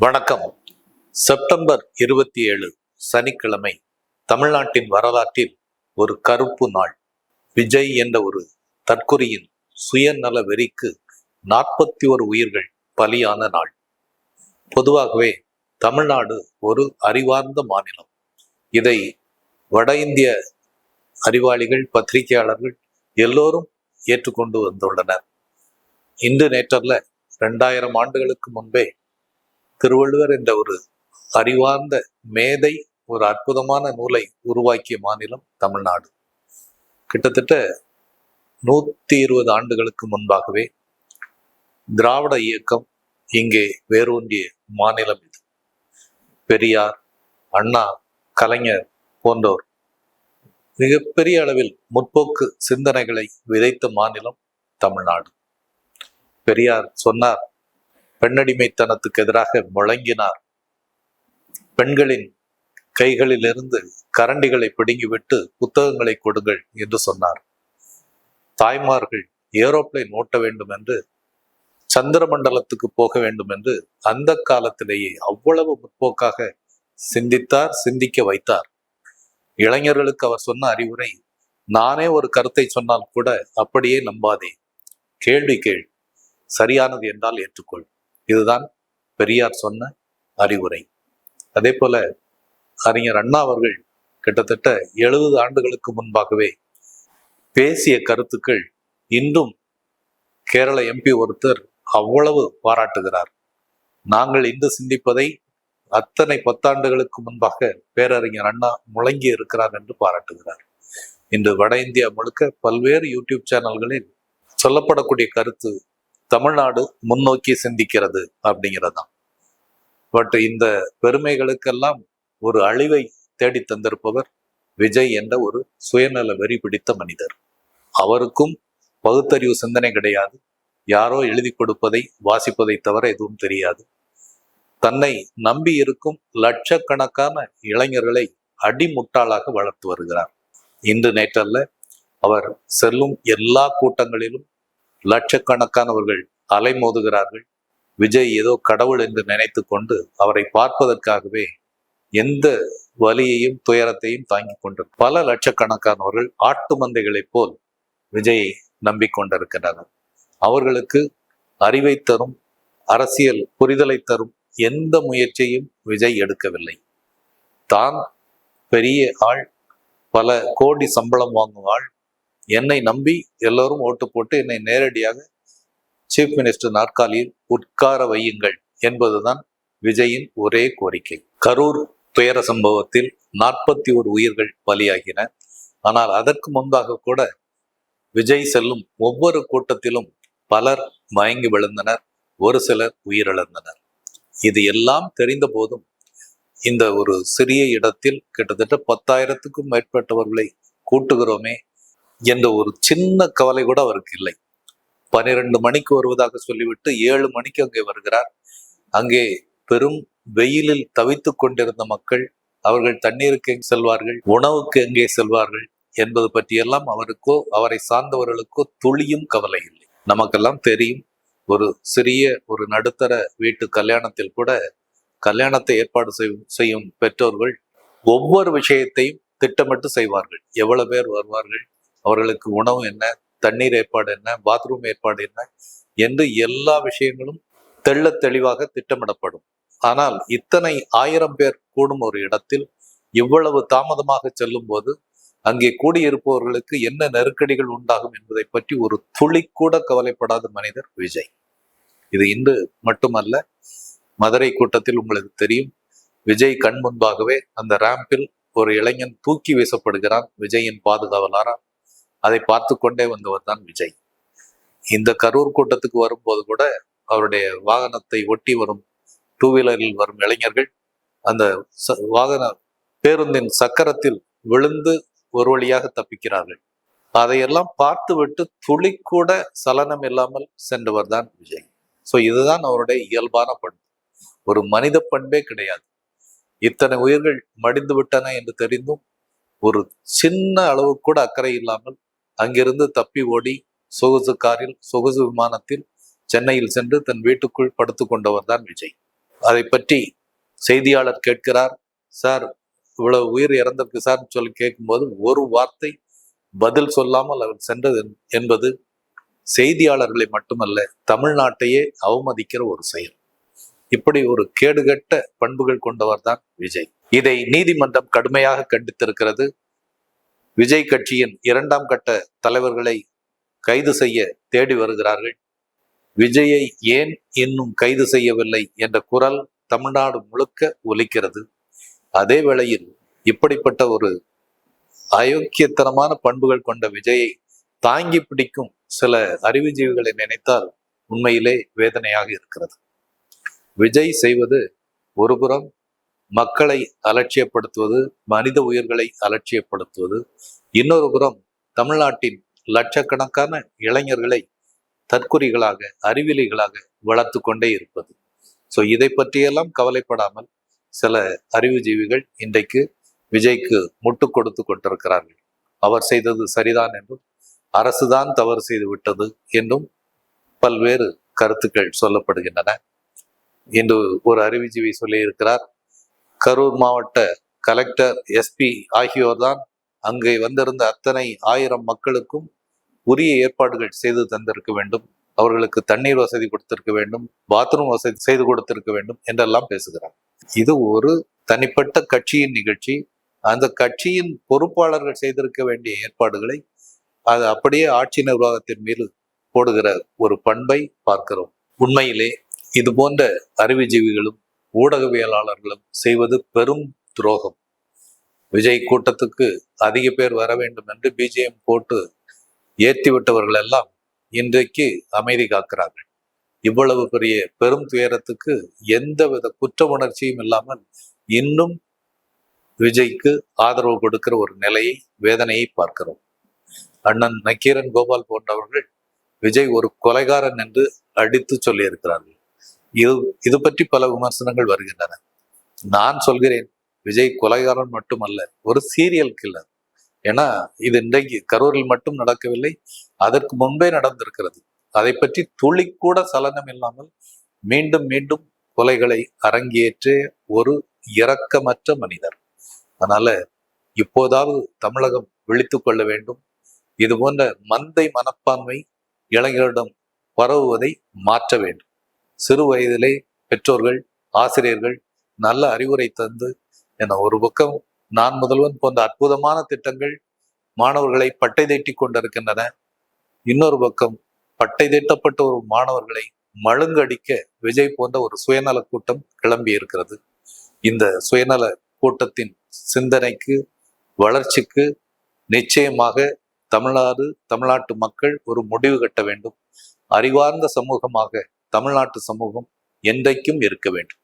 வணக்கம். செப்டம்பர் 27 சனிக்கிழமை தமிழ்நாட்டின் வரலாற்றில் ஒரு கருப்பு நாள். விஜய் என்ற ஒரு தற்கொலையின் சுயநல வெறிக்கு 41 உயிர்கள் பலியான நாள். பொதுவாகவே தமிழ்நாடு ஒரு அறிவார்ந்த மாநிலம். இதை வட இந்திய அறிவாளிகள், பத்திரிகையாளர்கள் எல்லோரும் ஏற்றுக்கொண்டு வந்துள்ளனர். இன்று நேற்றல்ல, 2000 ஆண்டுகளுக்கு முன்பே திருவள்ளுவர் என்ற ஒரு அறிவார்ந்த மேதை ஒரு அற்புதமான நூலை உருவாக்கிய மாநிலம் தமிழ்நாடு. கிட்டத்தட்ட 120 ஆண்டுகளுக்கு முன்பாகவே திராவிட இயக்கம் இங்கே வேரூன்றிய மாநிலம் இது. பெரியார், அண்ணா, கலைஞர் போன்றோர் மிகப்பெரிய அளவில் முற்போக்கு சிந்தனைகளை விதைத்த மாநிலம் தமிழ்நாடு. பெரியார் சொன்னார், பெண்ணடிமைத்தனத்துக்கு எதிராக முழங்கினார். பெண்களின் கைகளிலிருந்து கரண்டிகளை பிடுங்கிவிட்டு புத்தகங்களை கொடுங்கள் என்று சொன்னார். தாய்மார்கள் ஏரோப்ளேன் ஓட்ட வேண்டும் என்று, சந்திர மண்டலத்துக்கு போக வேண்டும் என்று அந்த காலத்திலேயே அவ்வளவு முற்போக்காக சிந்தித்தார், சிந்திக்க வைத்தார். இளைஞர்களுக்கு அவர் சொன்ன அறிவுரை, நானே ஒரு கருத்தை சொன்னால் கூட அப்படியே நம்பாதே, கேள்வி கேள், சரியானது என்றால் ஏற்றுக்கொள். இதுதான் பெரியார் சொன்ன அறிவுரை. அதே போல அறிஞர் அண்ணா அவர்கள் கிட்டத்தட்ட 70 ஆண்டுகளுக்கு முன்பாகவே பேசிய கருத்துக்கள் இன்றும் கேரள எம்பி ஒருத்தர் அவ்வளவு பாராட்டுகிறார். நாங்கள் இன்று சிந்திப்பதை அத்தனை 10 ஆண்டுகளுக்கு முன்பாக பேரறிஞர் அண்ணா முழங்கி இருக்கிறார் என்று பாராட்டுகிறார். இன்று வட இந்தியா முழுக்க பல்வேறு யூடியூப் சேனல்களில் சொல்லப்படக்கூடிய கருத்து தமிழ்நாடு முன்னோக்கி சிந்திக்கிறது அப்படிங்கிறதான். பட் இந்த பெருமைகளுக்கெல்லாம் ஒரு அழிவை தேடி தந்திருப்பவர் விஜய் என்ற ஒரு சுயநல வெறி பிடித்த மனிதர். அவருக்கும் பகுத்தறிவு சிந்தனை கிடையாது. யாரோ எழுதி கொடுப்பதை வாசிப்பதை தவிர எதுவும் தெரியாது. தன்னை நம்பி இருக்கும் லட்சக்கணக்கான இளைஞர்களை அடிமுட்டாளாக வளர்த்து வருகிறார். இன்று நேற்றல்ல, அவர் செல்லும் எல்லா கூட்டங்களிலும் லட்சக்கணக்கானவர்கள் அலைமோதுகிறார்கள். விஜய் ஏதோ கடவுள் என்று நினைத்து கொண்டு அவரை பார்ப்பதற்காகவே எந்த வலியையும் துயரத்தையும் தாங்கிக் கொண்டு பல லட்சக்கணக்கானவர்கள் ஆட்டு மந்தைகளைப் போல் விஜயை நம்பிக்கொண்டிருக்கிறார்கள். அவர்களுக்கு அறிவை தரும், அரசியல் புரிதலை தரும் எந்த முயற்சியும் விஜய் எடுக்கவில்லை. தான் பெரிய ஆள், பல கோடி சம்பளம் வாங்கும் ஆள், என்னை நம்பி எல்லோரும் ஓட்டு போட்டு என்னை நேரடியாக சீஃப் மினிஸ்டர் நாற்காலியில் உட்கார வையுங்கள் என்பதுதான் விஜயின் ஒரே கோரிக்கை. கரூர் துயர சம்பவத்தில் 41 உயிர்கள் பலியாகின. ஆனால் அதற்கு முன்பாக கூட விஜய் செல்லும் ஒவ்வொரு கூட்டத்திலும் பலர் மயங்கி விழுந்தனர், ஒரு சிலர் உயிரிழந்தனர். இது எல்லாம் தெரிந்த போதும் இந்த ஒரு சிறிய இடத்தில் கிட்டத்தட்ட 10,000க்கும் மேற்பட்டவர்களை கூட்டுகிறோமே என்ற ஒரு சின்ன கவலை கூட அவருக்கு இல்லை. 12 மணிக்கு வருவதாக சொல்லிவிட்டு 7 மணிக்கு அங்கே வருகிறார். அங்கே பெரும் வெயிலில் தவித்து கொண்டிருந்த மக்கள், அவர்கள் தண்ணீருக்கு எங்கே செல்வார்கள், உணவுக்கு எங்கே செல்வார்கள் என்பது பற்றியெல்லாம் அவருக்கோ அவரை சார்ந்தவர்களுக்கோ துளியும் கவலை இல்லை. நமக்கெல்லாம் தெரியும், ஒரு சிறிய ஒரு நடுத்தர வீட்டு கல்யாணத்தில் கூட கல்யாணத்தை ஏற்பாடு செய்யும் பெற்றோர்கள் ஒவ்வொரு விஷயத்தையும் திட்டமிட்டு செய்வார்கள். எவ்வளவு பேர் வருவார்கள், அவர்களுக்கு உணவு என்ன, தண்ணீர் ஏற்பாடு என்ன, பாத்ரூம் ஏற்பாடு என்ன என்று எல்லா விஷயங்களும் தெள்ள தெளிவாக திட்டமிடப்படும். ஆனால் இத்தனை 1000 பேர் கூடும் ஒரு இடத்தில் இவ்வளவு தாமதமாக செல்லும் போது அங்கே கூடியிருப்பவர்களுக்கு என்ன நெருக்கடிகள் உண்டாகும் என்பதை பற்றி ஒரு துளி கூட கவலைப்படாத மனிதர் விஜய். இது இன்று மட்டுமல்ல, மதுரை கூட்டத்தில் உங்களுக்கு தெரியும், விஜய் கண் முன்பாகவே அந்த ராம்பில் ஒரு இளைஞன் தூக்கி வீசப்படுகிறான் விஜயின் பாதுகாவலாரா. அதை பார்த்து கொண்டே வந்தவர் தான் விஜய். இந்த கரூர் கூட்டத்துக்கு வரும்போது கூட அவருடைய வாகனத்தை ஒட்டி வரும் 2 வீலரில் வரும் இளைஞர்கள் அந்த வாகன பேருந்தின் சக்கரத்தில் விழுந்து ஒரு வழியாக தப்பிக்கிறார்கள். அதையெல்லாம் பார்த்துவிட்டு துளி கூட சலனம் இல்லாமல் சென்றவர் தான் விஜய். ஸோ இதுதான் அவருடைய இயல்பான பண்பு. ஒரு மனித பண்பே கிடையாது. இத்தனை உயிர்கள் மடிந்து விட்டன என்று தெரிந்தும் ஒரு சின்ன அளவு கூட அக்கறை இல்லாமல் அங்கிருந்து தப்பி ஓடி சொகுசு காரில், சொகுசு விமானத்தில் சென்னையில் சென்று தன் வீட்டுக்குள் படுத்து கொண்டவர் தான் விஜய். அதை பற்றி செய்தியாளர் கேட்கிறார். சார், இவ்வளவு உயிர் இறந்திருக்கு சார் சொல்லி கேட்கும்போது ஒரு வார்த்தை பதில் சொல்லாமல் அவர் சென்றது என்பது செய்தியாளர்களை மட்டுமல்ல, தமிழ்நாட்டையே அவமதிக்கிற ஒரு செயல். இப்படி ஒரு கேடுகட்ட பண்புகள் கொண்டவர் தான் விஜய். இதை நீதிமன்றம் கடுமையாக கண்டித்திருக்கிறது. விஜய் கட்சியின் 2ஆம் கட்ட தலைவர்களை கைது செய்ய தேடி வருகிறார்கள். விஜயை ஏன் இன்னும் கைது செய்யவில்லை என்ற குரல் தமிழ்நாடு முழுக்க ஒலிக்கிறது. அதே வேளையில் இப்படிப்பட்ட ஒரு அயோக்கியத்தனமான பண்புகள் கொண்ட விஜயை தாங்கி பிடிக்கும் சில அறிவுஜீவிகளை நினைத்தால் உண்மையிலே வேதனையாக இருக்கிறது. விஜய் செய்வது ஒருபுறம் மக்களை அலட்சியப்படுத்துவது, மனித உயிர்களை அலட்சியப்படுத்துவது, இன்னொரு புறம் தமிழ்நாட்டின் லட்சக்கணக்கான இளைஞர்களை தற்குறிகளாக, அறிவிலிகளாக வளர்த்து கொண்டே இருப்பது. இதை பற்றியெல்லாம் கவலைப்படாமல் சில அறிவுஜீவிகள் இன்றைக்கு விஜய்க்கு முட்டு கொடுத்து கொண்டிருக்கிறார்கள். அவர் செய்தது சரிதான் என்றும், அரசுதான் தவறு செய்து விட்டது என்றும் பல்வேறு கருத்துக்கள் சொல்லப்படுகின்றன. இன்று ஒரு அறிவுஜீவி சொல்லியிருக்கிறார், கரூர் மாவட்ட கலெக்டர், எஸ்பி ஆகியோர்தான் அங்கே வந்திருந்த அத்தனை 1000 மக்களுக்கும் உரிய ஏற்பாடுகள் செய்து தந்திருக்க வேண்டும், அவர்களுக்கு தண்ணீர் வசதி கொடுத்திருக்க வேண்டும், பாத்ரூம் வசதி செய்து கொடுத்திருக்க வேண்டும் என்றெல்லாம் பேசுகிறார். இது ஒரு தனிப்பட்ட கட்சியின் நிகழ்ச்சி. அந்த கட்சியின் பொறுப்பாளர்கள் செய்திருக்க வேண்டிய ஏற்பாடுகளை அது அப்படியே ஆட்சி நிர்வாகத்தின் மீது போடுகிற ஒரு பண்பை பார்க்கிறோம். உண்மையிலே இது போன்ற அறிவுஜீவிகளும் ஊடகவியலாளர்களும் செய்வது பெரும் துரோகம். விஜய் கூட்டத்துக்கு அதிக பேர் வர வேண்டும் என்று பிஜிஎம் போட்டு ஏற்றி விட்டவர்கள் எல்லாம் இன்றைக்கு அமைதி காக்கிறார்கள். இவ்வளவு பெரிய பெரும் துயரத்துக்கு எந்தவித குற்ற உணர்ச்சியும் இல்லாமல் இன்னும் விஜய்க்கு ஆதரவு கொடுக்கிற ஒரு நிலையை, வேதனையை பார்க்கிறோம். அண்ணன் நக்கீரன் கோபால் போன்றவர்கள் விஜய் ஒரு கொலைகாரன் என்று அடித்து சொல்லியிருக்கிறார்கள். இது பற்றி பல விமர்சனங்கள் வருகின்றன. நான் சொல்கிறேன், விஜய் கொலைகாரன் மட்டுமல்ல, ஒரு சீரியல் கில்லர். ஏன்னா இது இன்றைக்கு கரூரில் மட்டும் நடக்கவில்லை, அதற்கு முன்பே நடந்திருக்கிறது. அதை பற்றி துளி கூட சலனம் இல்லாமல் மீண்டும் மீண்டும் கொலைகளை அரங்கேற்ற ஒரு இரக்கமற்ற மனிதர். அதனால இப்போதாவது தமிழகம் விழித்து கொள்ள வேண்டும். இது போன்ற மந்தை மனப்பான்மை இளைஞர்களிடம் பரவுவதை மாற்ற வேண்டும். சிறு வயதிலே பெற்றோர்கள், ஆசிரியர்கள் நல்ல அறிவுரை தந்து, என ஒரு பக்கம் நான் முதல்வன் போன்ற அற்புதமான திட்டங்கள் மாணவர்களை பட்டை தீட்டி கொண்டிருக்கின்றன. இன்னொரு பக்கம் பட்டை தீட்டப்பட்ட ஒரு மாணவர்களை மழுங்கடிக்க விஜய் போன்ற ஒரு சுயநல கூட்டம் கிளம்பி இருக்கிறது. இந்த சுயநல கூட்டத்தின் சிந்தனைக்கு, வளர்ச்சிக்கு நிச்சயமாக தமிழ்நாட்டு மக்கள் ஒரு முடிவு கட்ட வேண்டும். அறிவார்ந்த சமூகமாக தமிழ்நாட்டு சமூகம் என்றைக்கும் இருக்க வேண்டும்.